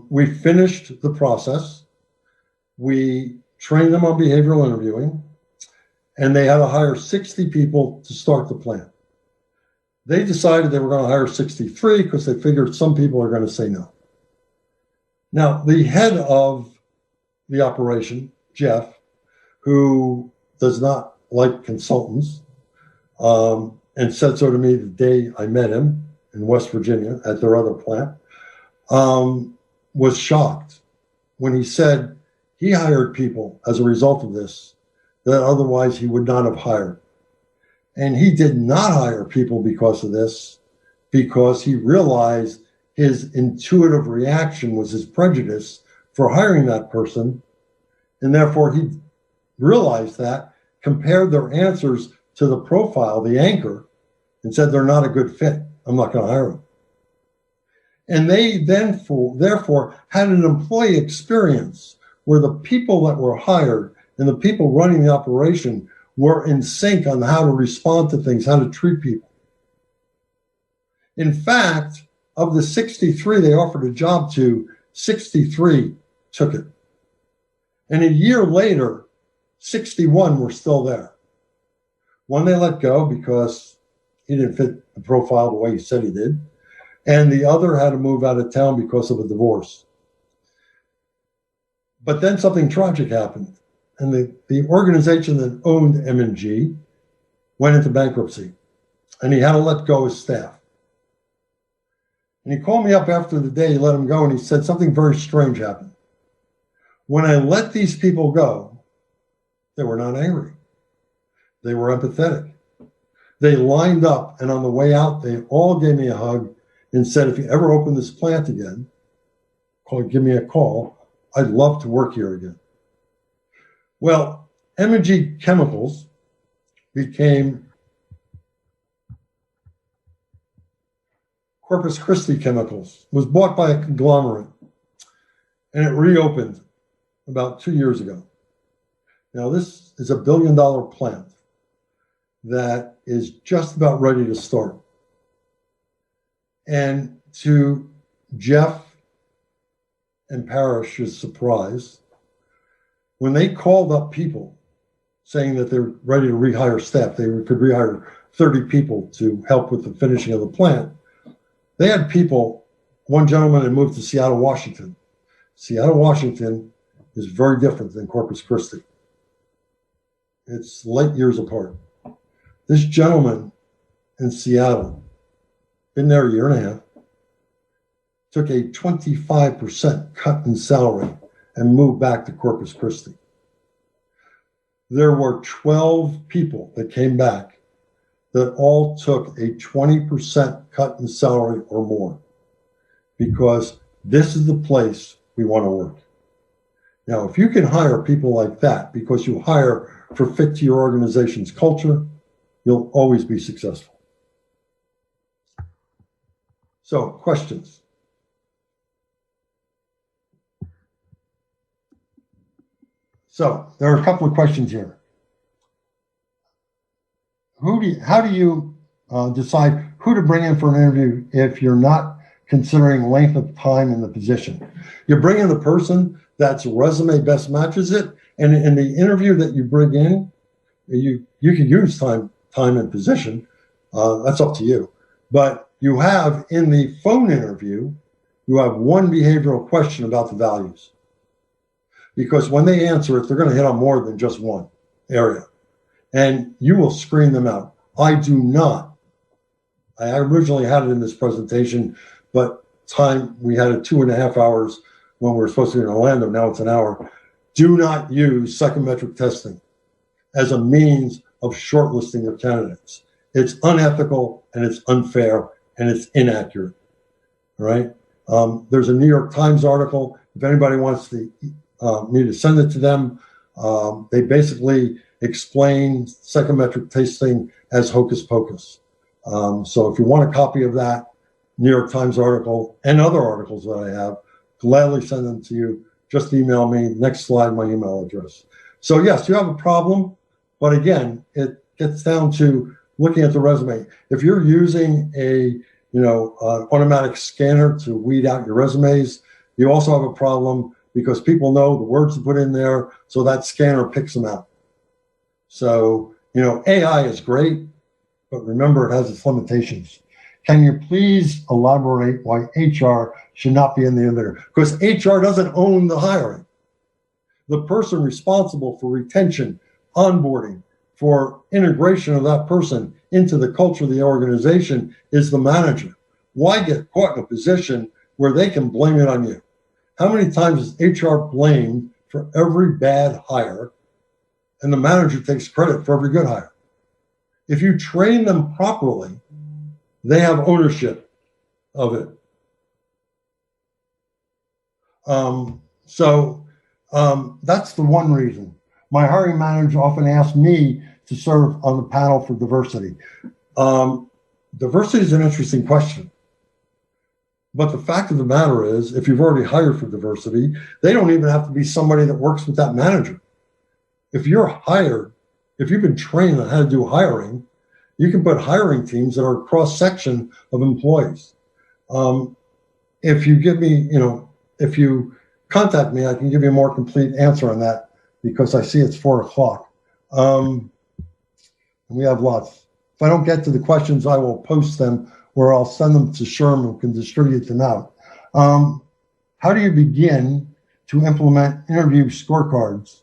we finished the process. We trained them on behavioral interviewing, and they had to hire 60 people to start the plant. They decided they were going to hire 63 because they figured some people are going to say no. Now, the head of the operation, Jeff, who does not like consultants, and said so to me the day I met him in West Virginia at their other plant, was shocked when he said he hired people as a result of this that otherwise he would not have hired. And he did not hire people because of this, because he realized his intuitive reaction was his prejudice for hiring that person. And therefore he realized that, compared their answers to the profile, the anchor, and said they're not a good fit. I'm not going to hire them. And they then, therefore, had an employee experience where the people that were hired and the people running the operation were in sync on how to respond to things, how to treat people. In fact, of the 63 they offered a job to, 63 took it. And a year later, 61 were still there. One they let go because he didn't fit the profile the way he said he did. And the other had to move out of town because of a divorce. But then something tragic happened. And the organization that owned M&G went into bankruptcy. And he had to let go his staff. And he called me up after the day he let him go, and he said something very strange happened. When I let these people go, they were not angry. They were empathetic. They lined up, and on the way out, they all gave me a hug and said, if you ever open this plant again, give me a call. I'd love to work here again. Well, M&G Chemicals became Corpus Christi Chemicals, was bought by a conglomerate, and it reopened about 2 years ago. Now, this is $1 billion plant that is just about ready to start. And to Jeff and Parish's surprise, when they called up people saying that they're ready to rehire staff, they could rehire 30 people to help with the finishing of the plant, they had people, one gentleman had moved to Seattle, Washington. Seattle, Washington is very different than Corpus Christi. It's light years apart. This gentleman in Seattle, been there a year and a half, took a 25% cut in salary and moved back to Corpus Christi. There were 12 people that came back that all took a 20% cut in salary or more, because this is the place we want to work. Now, if you can hire people like that because you hire for fit to your organization's culture, you'll always be successful. So, questions? So, there are a couple of questions here. How do you decide who to bring in for an interview if you're not considering length of time in the position? You bring in the person that's resume best matches it, and in the interview that you bring in, you can use time and position. That's up to you. But you have in the phone interview, you have one behavioral question about the values. Because when they answer it, they're going to hit on more than just one area. And you will screen them out. I do not. I originally had it in this presentation, but we had it 2.5 hours when we were supposed to be in Orlando. Now it's an hour. Do not use psychometric testing as a means of shortlisting your candidates. It's unethical, and it's unfair, and it's inaccurate. All right? There's a New York Times article. If anybody wants me to send it to them, they basically explain psychometric testing as hocus pocus. So if you want a copy of that New York Times article and other articles that I have, gladly send them to you. Just email me. Next slide, my email address. So yes, you have a problem, but again, it gets down to looking at the resume. If you're using a automatic scanner to weed out your resumes, you also have a problem because people know the words to put in there, so that scanner picks them out. So, AI is great, but remember it has its limitations. Can you please elaborate why HR should not be in the interview? Because HR doesn't own the hiring. The person responsible for retention, onboarding, for integration of that person into the culture of the organization is the manager. Why get caught in a position where they can blame it on you? How many times is HR blamed for every bad hire, and the manager takes credit for every good hire? If you train them properly, they have ownership of it. That's the one reason. My hiring manager often asks me to serve on the panel for diversity. Diversity is an interesting question. But the fact of the matter is, if you've already hired for diversity, they don't even have to be somebody that works with that manager. If you're hired, if you've been trained on how to do hiring, you can put hiring teams that are a cross-section of employees. If you give me, if you contact me, I can give you a more complete answer on that because I see it's 4:00. And we have lots. If I don't get to the questions, I will post them or I'll send them to Sherm who can distribute them out. How do you begin to implement interview scorecards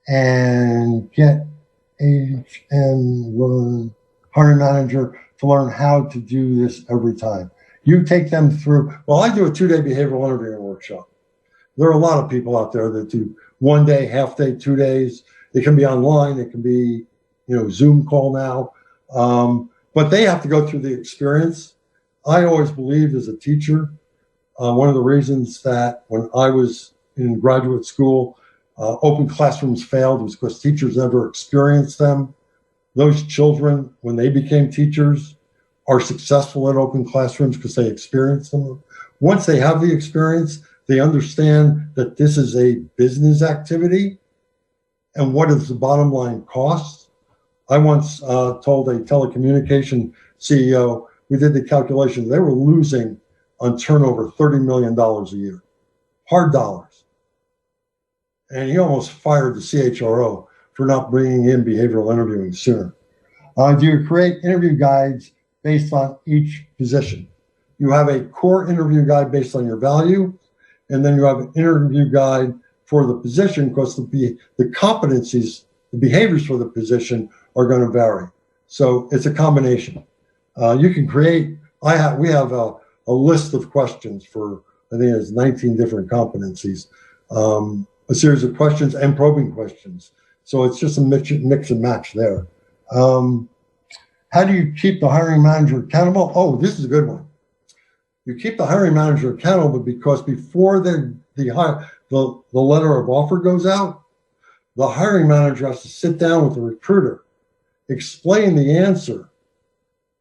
and get hiring manager to learn how to do this every time? You take them through, I do a 2-day behavioral interviewing workshop. There are a lot of people out there that do 1 day, half day, 2 days. It can be online. It can be, Zoom call now. But they have to go through the experience. I always believed as a teacher, one of the reasons that when I was in graduate school, open classrooms failed was because teachers never experienced them. Those children, when they became teachers, are successful at open classrooms because they experienced them. Once they have the experience, they understand that this is a business activity and what is the bottom line cost. I once told a telecommunication CEO, we did the calculation, they were losing on turnover $30 million a year, hard dollars. And he almost fired the CHRO for not bringing in behavioral interviewing sooner. Do you create interview guides based on each position? You have a core interview guide based on your value, and then you have an interview guide for the position because the competencies, the behaviors for the position are going to vary. So it's a combination. You can create, we have a list of questions for, I think it's 19 different competencies, a series of questions and probing questions. So it's just a mix and match there. How do you keep the hiring manager accountable? Oh, this is a good one. You keep the hiring manager accountable because before the letter of offer goes out, the hiring manager has to sit down with the recruiter, explain the answer.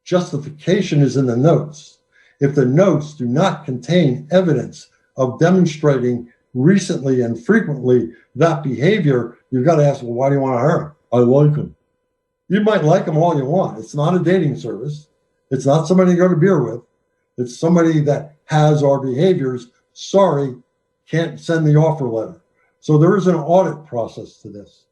Justification is in the notes. If the notes do not contain evidence of demonstrating recently and frequently that behavior, you've got to ask, well, why do you want to hire him? I like him. You might like him all you want. It's not a dating service. It's not somebody to go to beer with. It's somebody that has our behaviors. Sorry, can't send the offer letter. So there is an audit process to this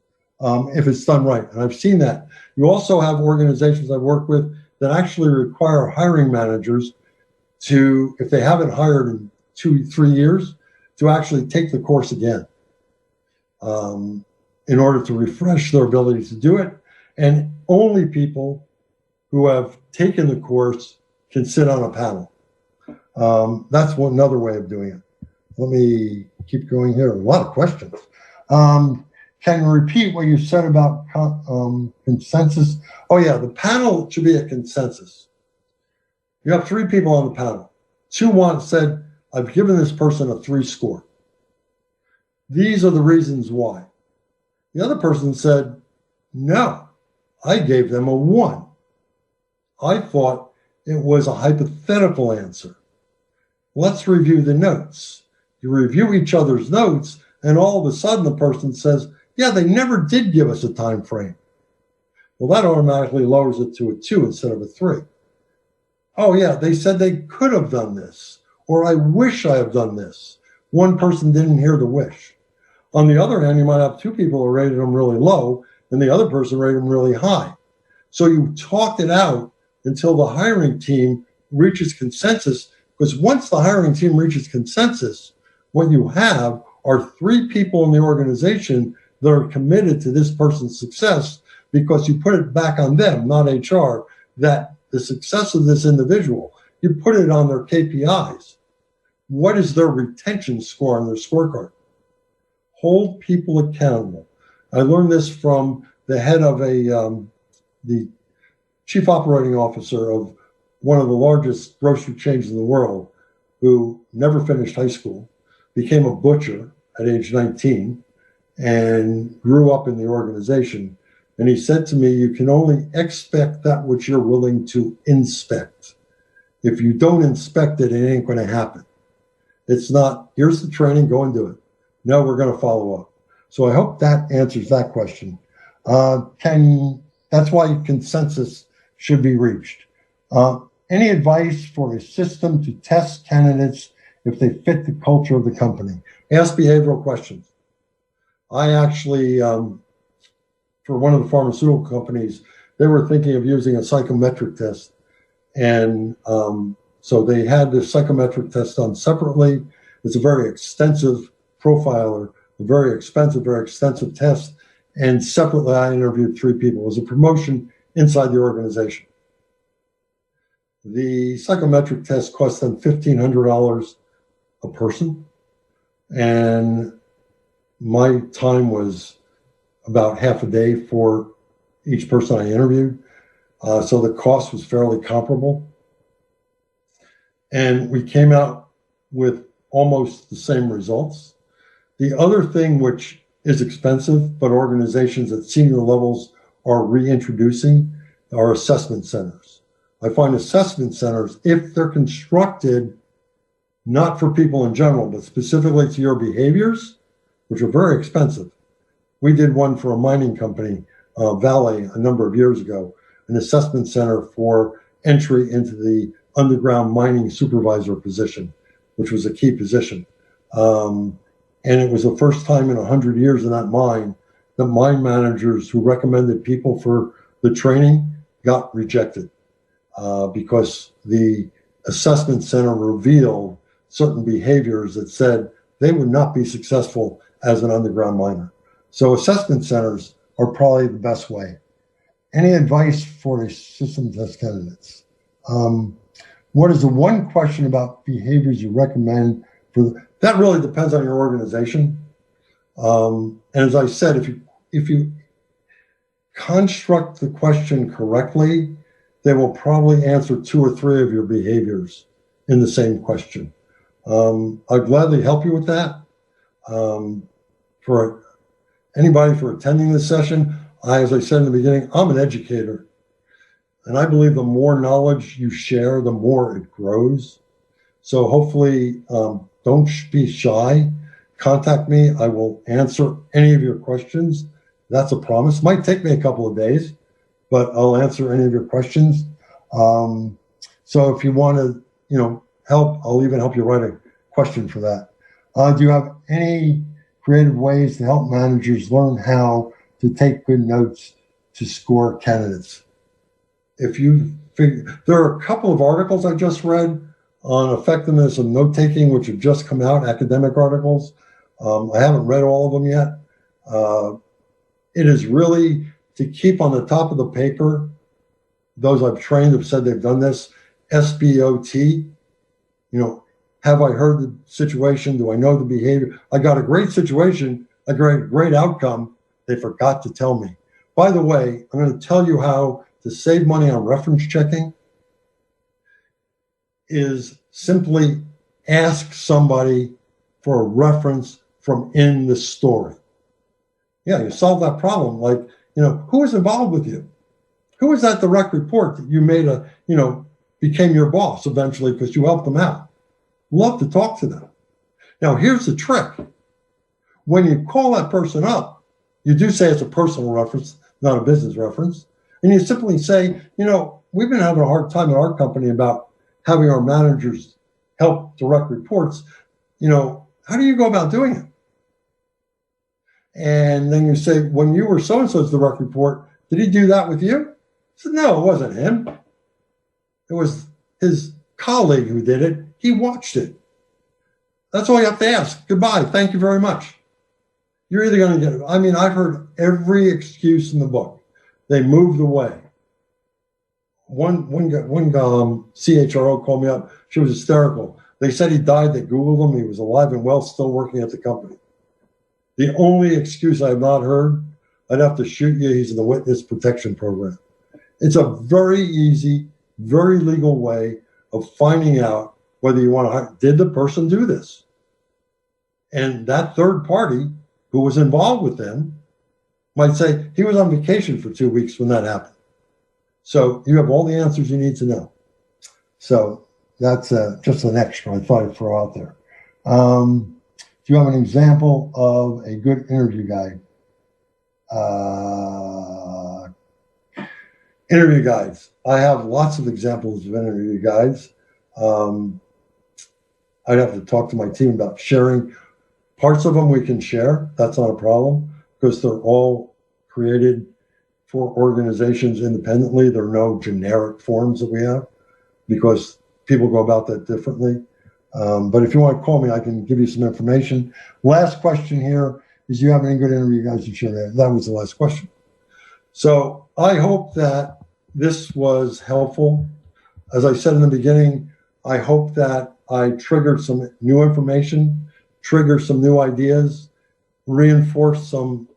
if it's done right. And I've seen that. You also have organizations I've worked with that actually require hiring managers to, if they haven't hired in 2-3 years, to actually take the course again in order to refresh their ability to do it. And only people who have taken the course can sit on a panel. That's another way of doing it. Let me keep going here. A lot of questions. Can you repeat what you said about consensus? Oh, yeah, the panel should be a consensus. You have 3 people on the panel. 2 said, I've given this person a 3 score. These are the reasons why. The other person said, no, I gave them a 1. I thought it was a hypothetical answer. Let's review the notes. You review each other's notes, and all of a sudden the person says, yeah, they never did give us a time frame. Well, that automatically lowers it to a 2 instead of a 3. Oh, yeah, they said they could have done this, or I wish I have done this. One person didn't hear the wish. On the other hand, you might have 2 people who rated them really low, and the other person rated them really high. So you talked it out until the hiring team reaches consensus, because once the hiring team reaches consensus, what you have are 3 people in the organization that are committed to this person's success because you put it back on them, not HR, that the success of this individual, you put it on their KPIs. What is their retention score on their scorecard? Hold people accountable. I learned this from the head of the chief operating officer of one of the largest grocery chains in the world, who never finished high school, became a butcher at age 19, and grew up in the organization. And he said to me, you can only expect that which you're willing to inspect. If you don't inspect it, it ain't going to happen. It's not, here's the training, go and do it. No, we're going to follow up. So I hope that answers that question. That's why consensus should be reached. Any advice for a system to test candidates if they fit the culture of the company? Ask behavioral questions. I actually, for one of the pharmaceutical companies, they were thinking of using a psychometric test. And so they had the psychometric test done separately. It's a very extensive profiler, a very expensive, very extensive test. And separately, I interviewed 3 people. It was a promotion inside the organization. The psychometric test cost them $1,500 a person. And my time was about half a day for each person I interviewed. So the cost was fairly comparable. And we came out with almost the same results. The other thing which is expensive, but organizations at senior levels are reintroducing, are assessment centers. I find assessment centers, if they're constructed not for people in general, but specifically to your behaviors, which are very expensive. We did one for a mining company, Vale, a number of years ago, an assessment center for entry into the underground mining supervisor position, which was a key position. And it was the first time in 100 years in that mine that mine managers who recommended people for the training got rejected because the assessment center revealed certain behaviors that said they would not be successful as an underground miner. So assessment centers are probably the best way. Any advice for a system test candidates? What is the one question about behaviors you recommend for that really depends on your organization. And as I said, if you construct the question correctly, they will probably answer 2 or 3 of your behaviors in the same question. I'd gladly help you with that. For anybody for attending this session, as I said in the beginning, I'm an educator. And I believe the more knowledge you share, the more it grows. So hopefully, don't be shy. Contact me. I will answer any of your questions. That's a promise. Might take me a couple of days, but I'll answer any of your questions. So if you want to, help, I'll even help you write a question for that. Do you have any creative ways to help managers learn how to take good notes to score candidates? There are a couple of articles I just read on effectiveness of note-taking, which have just come out, academic articles. I haven't read all of them yet. It is really to keep on the top of the paper. Those I've trained have said they've done this. SBOT, have I heard the situation? Do I know the behavior? I got a great situation, a great outcome. They forgot to tell me. By the way, I'm going to tell you how to save money on reference checking is simply ask somebody for a reference from in the story. Yeah, you solve that problem. Like, who was involved with you? Who was at the direct report that you made became your boss eventually because you helped them out? Love to talk to them. Now, here's the trick. When you call that person up, you do say it's a personal reference, not a business reference. And you simply say, we've been having a hard time at our company about having our managers help direct reports. How do you go about doing it? And then you say, when you were so-and-so's direct report, did he do that with you? I said, no, it wasn't him. It was his colleague who did it. He watched it. That's all you have to ask. Goodbye. Thank you very much. You're either going to get it. I mean, I've heard every excuse in the book. They moved away. One CHRO called me up. She was hysterical. They said he died. They Googled him. He was alive and well, still working at the company. The only excuse I have not heard, I'd have to shoot you. He's in the witness protection program. It's a very easy, very legal way of finding out whether you want to hire. Did the person do this? And that third party who was involved with them might say he was on vacation for 2 weeks when that happened. So you have all the answers you need to know. So that's just an extra I thought I'd throw out there. Do you have an example of a good interview guide? Interview guides. I have lots of examples of interview guides. I'd have to talk to my team about sharing. Parts of them we can share. That's not a problem because they're all created for organizations independently. There are no generic forms that we have because people go about that differently. But if you want to call me, I can give you some information. Last question here is, do you have any good interview guides to share? That was the last question. So I hope that this was helpful. As I said in the beginning, I hope that I triggered some new information, trigger some new ideas, reinforce some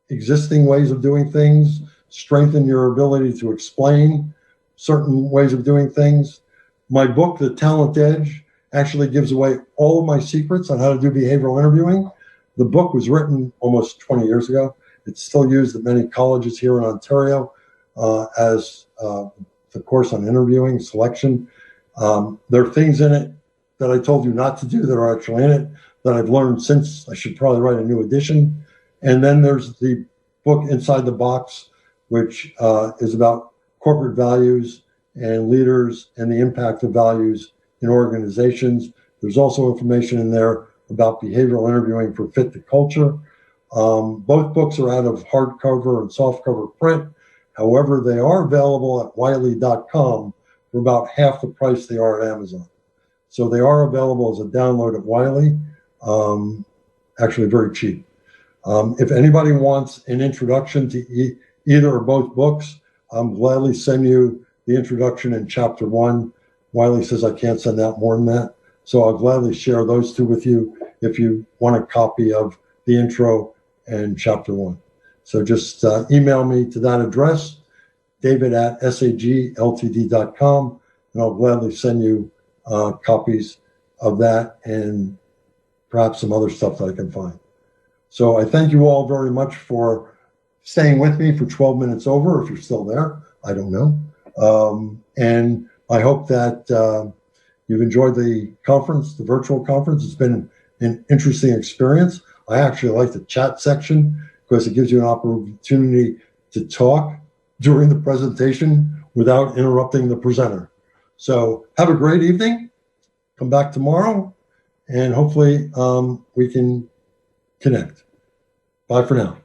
existing ways of doing things, strengthen your ability to explain certain ways of doing things. My book, The Talent Edge, actually gives away all of my secrets on how to do behavioral interviewing. The book was written almost 20 years ago. It's still used at many colleges here in Ontario as the course on interviewing, selection. There are things in it that I told you not to do that are actually in it that I've learned since. I should probably write a new edition. And then there's the book Inside the Box, which is about corporate values and leaders and the impact of values in organizations. There's also information in there about behavioral interviewing for fit to culture. Both books are out of hardcover and softcover print. However, they are available at wiley.com for about half the price they are at Amazon. So they are available as a download at Wiley, actually very cheap. If anybody wants an introduction to either or both books, I'll gladly send you the introduction in chapter 1. Wiley says I can't send out more than that. So I'll gladly share those two with you if you want a copy of the intro and chapter 1. So just email me to that address, david@sagltd.com, and I'll gladly send you copies of that and perhaps some other stuff that I can find. So I thank you all very much for staying with me for 12 minutes over, if you're still there. I don't know. And I hope that you've enjoyed the conference, the virtual conference. It's been an interesting experience. I actually like the chat section because it gives you an opportunity to talk during the presentation without interrupting the presenter. So have a great evening. Come back tomorrow, and hopefully we can connect. Bye for now.